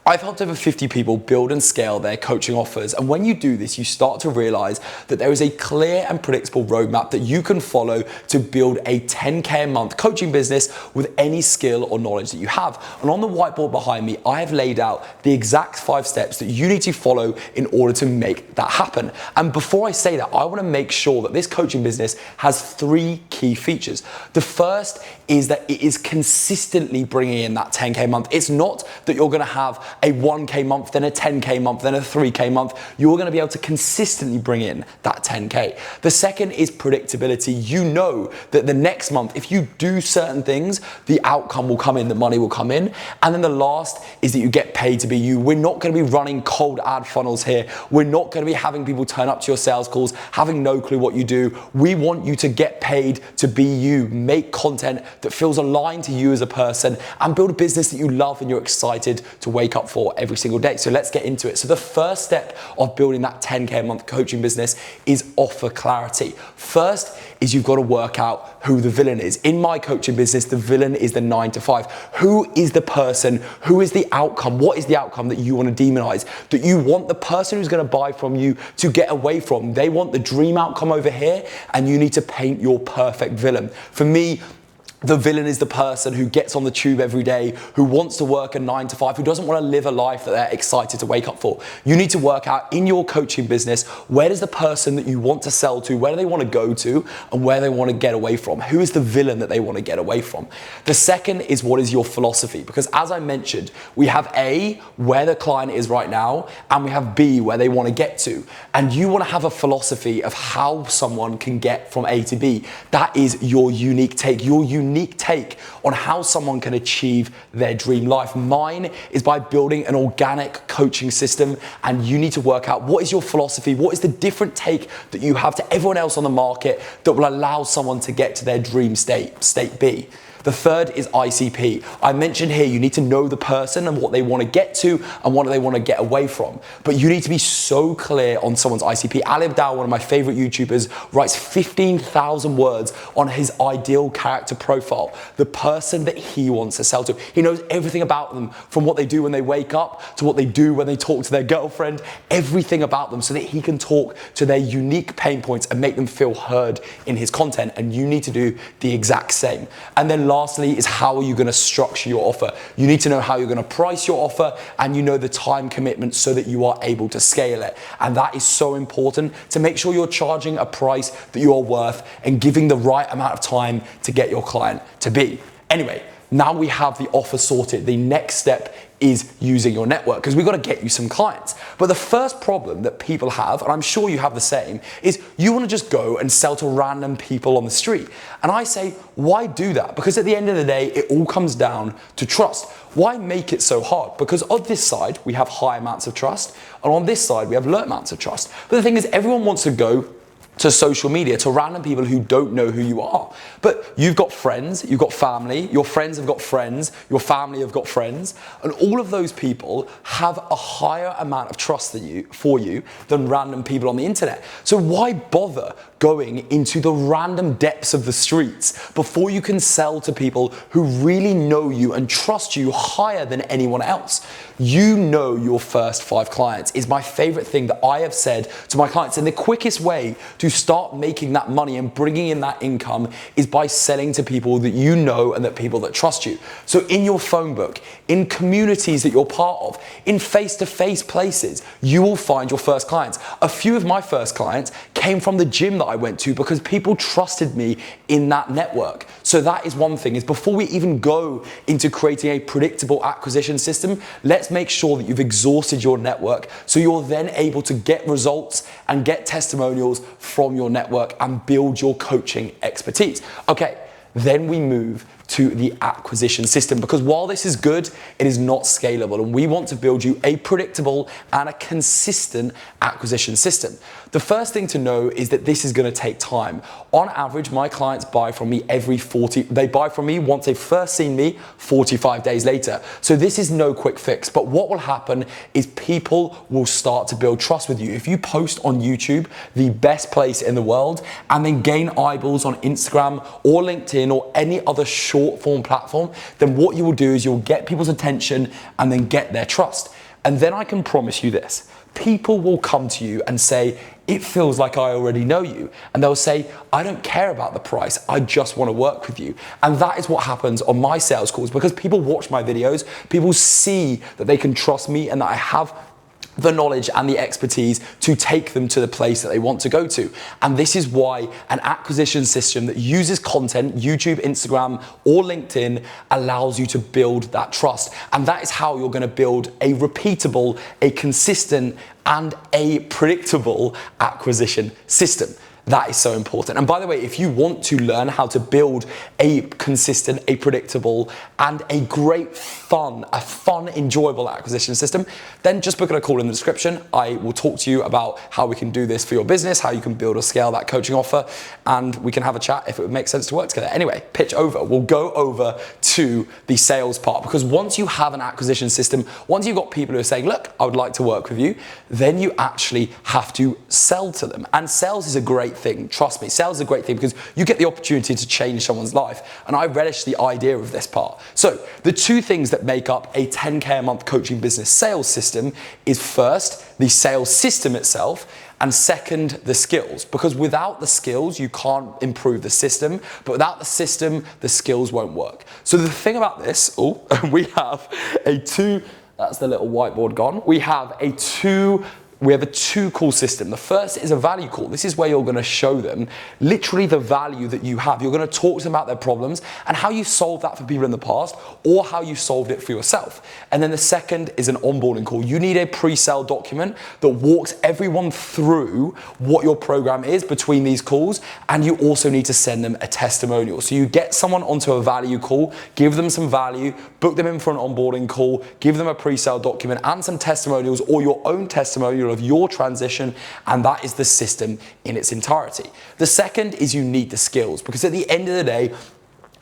I've helped over 50 people build and scale their coaching offers. And when you do this, you start to realize that there is a clear and predictable roadmap that you can follow to build a 10K a month coaching business with any skill or knowledge that you have. And on the whiteboard behind me, I have laid out the exact 5 steps that you need to follow in order to make that happen. And before I say that, I want to make sure that this coaching business has 3 key features. The first is that it is consistently bringing in that 10K a month. It's not that you're going to have a 1K month, then a 10K month, then a 3K month. You're going to be able to consistently bring in that 10K. The second is predictability. You know that the next month, if you do certain things, the outcome will come in, the money will come in. And then the last is that you get paid to be you. We're not going to be running cold ad funnels here. We're not going to be having people turn up to your sales calls, having no clue what you do. We want you to get paid to be you, make content that feels aligned to you as a person, and build a business that you love and you're excited to wake up for every single day. So let's get into it. So the first step of building that 10K a month coaching business is offer clarity. First is you've got to work out who the villain is. In my coaching business, the villain is the 9 to 5. Who is the person? Who is the outcome? What is the outcome that you want to demonize? That you want the person who's going to buy from you to get away from. They want the dream outcome over here, and you need to paint your perfect villain. For me, the villain is the person who gets on the tube every day, who wants to work a 9 to 5, who doesn't want to live a life that they're excited to wake up for. You need to work out in your coaching business, where does the person that you want to sell to, where do they want to go to, and where they want to get away from? Who is the villain that they want to get away from? The second is, what is your philosophy? Because as I mentioned, we have A, where the client is right now, and we have B, where they want to get to. And you want to have a philosophy of how someone can get from A to B. That is your unique take, on how someone can achieve their dream life. Mine is by building an organic coaching system, and you need to work out what is your philosophy, what is the different take that you have to everyone else on the market that will allow someone to get to their dream state B. The third is ICP. I mentioned here, you need to know the person and what they want to get to and what they want to get away from. But you need to be so clear on someone's ICP. Ali Abdaal, one of my favorite YouTubers, writes 15,000 words on his ideal character profile, the person that he wants to sell to. He knows everything about them, from what they do when they wake up to what they do when they talk to their girlfriend, everything about them, so that he can talk to their unique pain points and make them feel heard in his content. And you need to do the exact same. And then lastly is, how are you going to structure your offer? You need to know how you're going to price your offer, and you know the time commitment so that you are able to scale it. And that is so important, to make sure you're charging a price that you are worth and giving the right amount of time to get your client to be. Anyway, now we have the offer sorted. The next step is using your network, because we've got to get you some clients. But the first problem that people have, and I'm sure you have the same, is you want to just go and sell to random people on the street. And I say, why do that? Because at the end of the day, it all comes down to trust. Why make it so hard? Because on this side, we have high amounts of trust, and on this side, we have low amounts of trust. But the thing is, everyone wants to go to social media, to random people who don't know who you are. But you've got friends, you've got family, your friends have got friends, your family have got friends, and all of those people have a higher amount of trust for you than random people on the internet. So why bother going into the random depths of the streets before you can sell to people who really know you and trust you higher than anyone else? You know your first 5 clients is my favorite thing that I have said to my clients. And the quickest way to start making that money and bringing in that income is by selling to people that you know and that people that trust you. So in your phone book, in communities that you're part of, in face-to-face places, you will find your first clients. A few of my first clients came from the gym that I went to because people trusted me in that network. So that is one thing, is before we even go into creating a predictable acquisition system, let's make sure that you've exhausted your network, so you're then able to get results and get testimonials from your network and build your coaching expertise. Okay, then we move to the acquisition system, because while this is good, it is not scalable, and we want to build you a predictable and a consistent acquisition system. The first thing to know is that this is going to take time. On average, my clients buy from me they buy from me once they've first seen me 45 days later. So this is no quick fix, but what will happen is people will start to build trust with you. If you post on YouTube, the best place in the world, and then gain eyeballs on Instagram or LinkedIn or any other short short form platform, then what you will do is you'll get people's attention and then get their trust. And then I can promise you this, people will come to you and say, it feels like I already know you. And they'll say, I don't care about the price, I just want to work with you. And that is what happens on my sales calls, because people watch my videos, people see that they can trust me and that I have the knowledge and the expertise to take them to the place that they want to go to. And this is why an acquisition system that uses content, YouTube, Instagram, or LinkedIn, allows you to build that trust. And that is how you're gonna build a repeatable, a consistent, and a predictable acquisition system. That is so important. And by the way, if you want to learn how to build a consistent, a predictable, and a great fun, enjoyable acquisition system, then just book a call in the description. I will talk to you about how we can do this for your business, how you can build or scale that coaching offer, and we can have a chat if it would make sense to work together. Anyway, pitch over. We'll go over to the sales part, because once you have an acquisition system, once you've got people who are saying, look, I would like to work with you, then you actually have to sell to them. And sales is a great thing. Trust me, sales is a great thing because you get the opportunity to change someone's life. And I relish the idea of this part. So the two things that make up a 10K a month coaching business sales system is first, the sales system itself, and second, the skills. Because without the skills, you can't improve the system, but without the system, the skills won't work. So the thing about this, we have that's the little whiteboard gone. We have a two call system. The first is a value call. This is where you're gonna show them literally the value that you have. You're gonna talk to them about their problems and how you solved that for people in the past, or how you solved it for yourself. And then the second is an onboarding call. You need a pre-sale document that walks everyone through what your program is between these calls, and you also need to send them a testimonial. So you get someone onto a value call, give them some value, book them in for an onboarding call, give them a pre-sale document and some testimonials, or your own testimonial of your transition, and that is the system in its entirety. The second is you need the skills, because at the end of the day,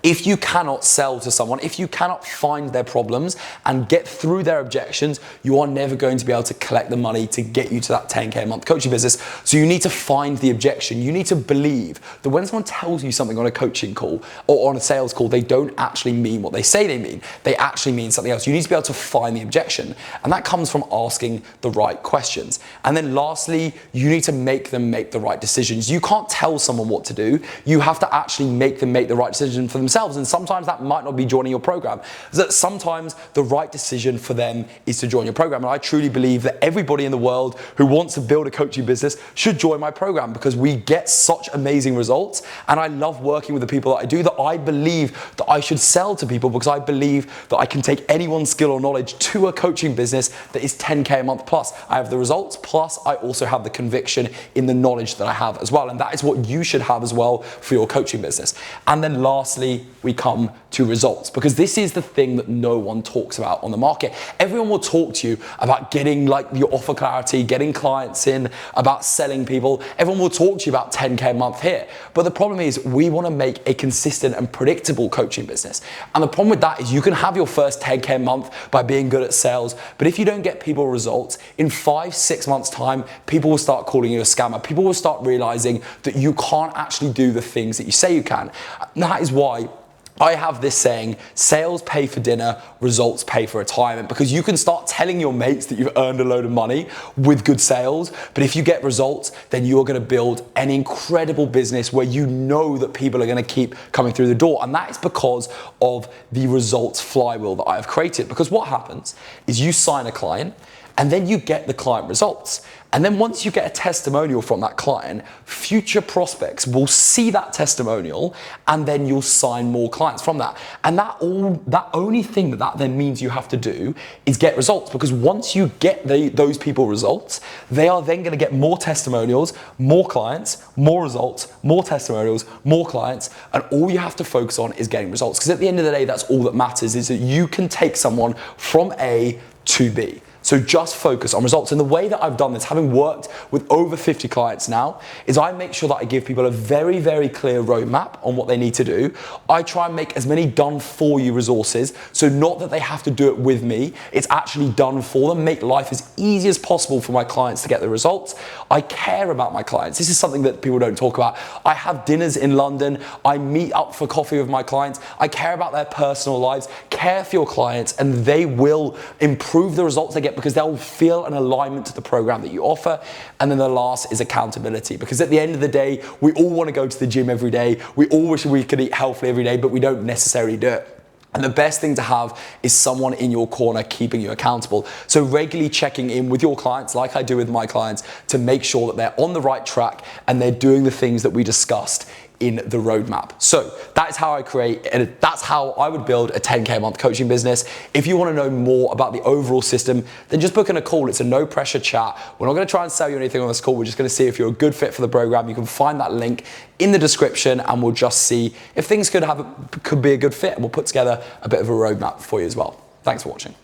if you cannot sell to someone, if you cannot find their problems and get through their objections, you are never going to be able to collect the money to get you to that 10K a month coaching business. So you need to find the objection. You need to believe that when someone tells you something on a coaching call or on a sales call, they don't actually mean what they say they mean. They actually mean something else. You need to be able to find the objection. And that comes from asking the right questions. And then lastly, you need to make them make the right decisions. You can't tell someone what to do. You have to actually make them make the right decision for themselves. And sometimes that might not be joining your program. That sometimes the right decision for them is to join your program. And I truly believe that everybody in the world who wants to build a coaching business should join my program, because we get such amazing results. And I love working with the people that I do, that I believe that I should sell to people, because I believe that I can take anyone's skill or knowledge to a coaching business that is 10K a month plus. I have the results, plus I also have the conviction in the knowledge that I have as well. And that is what you should have as well for your coaching business. And then lastly, we come to results, because this is the thing that no one talks about on the market. Everyone will talk to you about getting like your offer clarity, getting clients in, about selling people. Everyone will talk to you about 10K a month here. But the problem is, we want to make a consistent and predictable coaching business. And the problem with that is you can have your first 10K a month by being good at sales, but if you don't get people results, in 5-6 months time, people will start calling you a scammer. People will start realizing that you can't actually do the things that you say you can. And that is why I have this saying, sales pay for dinner, results pay for retirement, because you can start telling your mates that you've earned a load of money with good sales, but if you get results, then you're gonna build an incredible business where you know that people are gonna keep coming through the door. And that is because of the results flywheel that I have created. Because what happens is you sign a client, and then you get the client results. And then once you get a testimonial from that client, future prospects will see that testimonial, and then you'll sign more clients from that. And that only thing that then means you have to do is get results, because once you get those people results, they are then gonna get more testimonials, more clients, more results, more testimonials, more clients, and all you have to focus on is getting results. Because at the end of the day, that's all that matters, is that you can take someone from A to B. So just focus on results. And the way that I've done this, having worked with over 50 clients now, is I make sure that I give people a very, very clear roadmap on what they need to do. I try and make as many done for you resources. So not that they have to do it with me, it's actually done for them. Make life as easy as possible for my clients to get the results. I care about my clients. This is something that people don't talk about. I have dinners in London. I meet up for coffee with my clients. I care about their personal lives. Care for your clients, and they will improve the results they get because they'll feel an alignment to the program that you offer. And then the last is accountability, because at the end of the day, we all want to go to the gym every day. We all wish we could eat healthily every day, but we don't necessarily do it. And the best thing to have is someone in your corner keeping you accountable. So regularly checking in with your clients, like I do with my clients, to make sure that they're on the right track and they're doing the things that we discussed in the roadmap. So that is how I create, and that's how I would build a 10K a month coaching business. If you want to know more about the overall system, then just book in a call. It's a no pressure chat. We're not going to try and sell you anything on this call. We're just going to see if you're a good fit for the program. You can find that link in the description, and we'll just see if things could be a good fit, and we'll put together a bit of a roadmap for you as well. Thanks for watching.